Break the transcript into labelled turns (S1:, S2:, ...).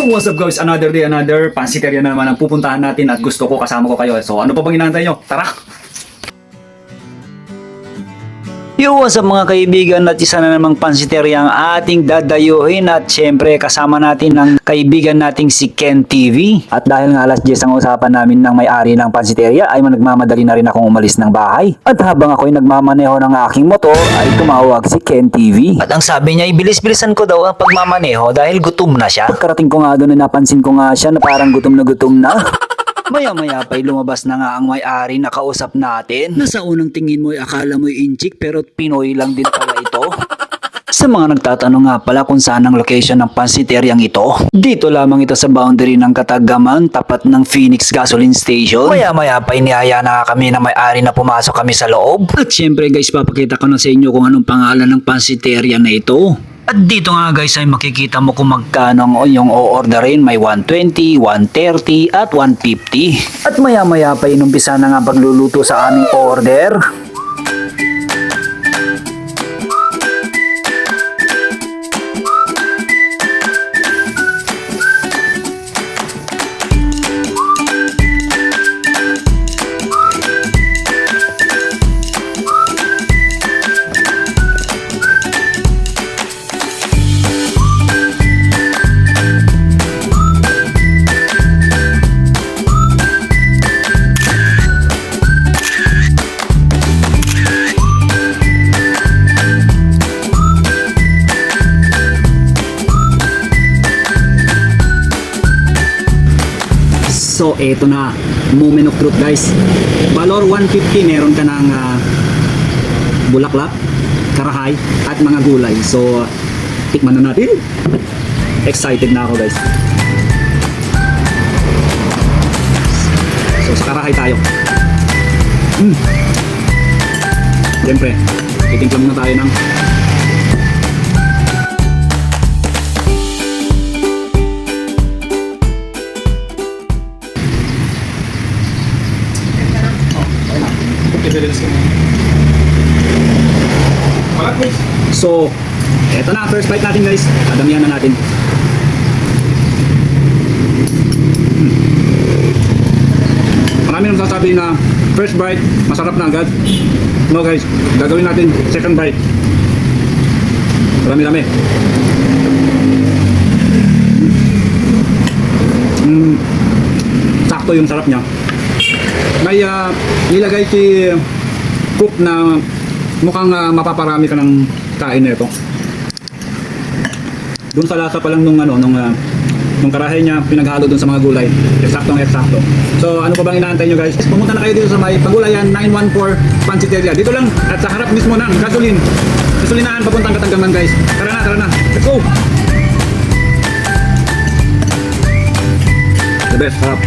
S1: What's up guys? Another day, another pansiteria na naman ang pupuntahan natin at gusto ko kasama ko kayo. So ano pa bang inaantay nyo? Tara!
S2: Yo, what's up mga kaibigan, at isa na namang pansiteria ang ating dadayuhin at syempre kasama natin ang kaibigan nating si Ken TV. At dahil nga alas 10 ang usapan namin ng may-ari ng pansiteria ay nagmamadali na rin akong umalis ng bahay. At habang ako'y nagmamaneho ng aking motor ay tumawag si Ken TV. At ang sabi niya, ibilis-bilisan ko daw ang pagmamaneho dahil gutom na siya. Pagkarating ko nga doon ay napansin ko nga siya na parang gutom na. Maya-maya pa'y lumabas na nga ang may-ari na kausap natin. Nasa unang tingin mo'y akala mo'y inchik pero Pinoy lang din pala ito. Sa mga nagtatanong nga pala kung saan ang location ng pansiteryang ito, dito lamang ito sa boundary ng Katagaman, tapat ng Phoenix Gasoline Station. Maya-maya pa'y niyaya na kami ng may-ari na pumasok kami sa loob. At syempre guys, papakita ko na sa inyo kung anong pangalan ng pansiterya na ito. At dito nga guys ay makikita mo kung magkano yung o-orderin. May 120, 130 at 150. At maya-maya pa inumpisa na nga pagluluto sa aming order.
S1: So eto na, moment of truth guys. Valor 150, meron ka ng bulaklak, karahay at mga gulay. So tikman na natin. Excited na ako guys. So sa karahay tayo. Siyempre, titimpla muna tayo ng so, eto na, first bite natin guys. Dadamihan na natin. Marami nang sasabi na first bite, masarap na agad. No guys, gagawin natin second bite. Marami-rami. Sakto yung sarap niya. May nilagay si cook na mukhang mapaparami ka ng kain na ito. Doon sa lasa pa lang nung karahe niya, pinaghalo doon sa mga gulay. Eksaktong-eksakto. So ano pa bang inaantay nyo guys? Pumunta na kayo dito sa may Pagulayan 914 Pansiteria. Dito lang at sa harap mismo ng gasolinahan papuntang Katagaman guys. Tara na. Let's go! The best, harap.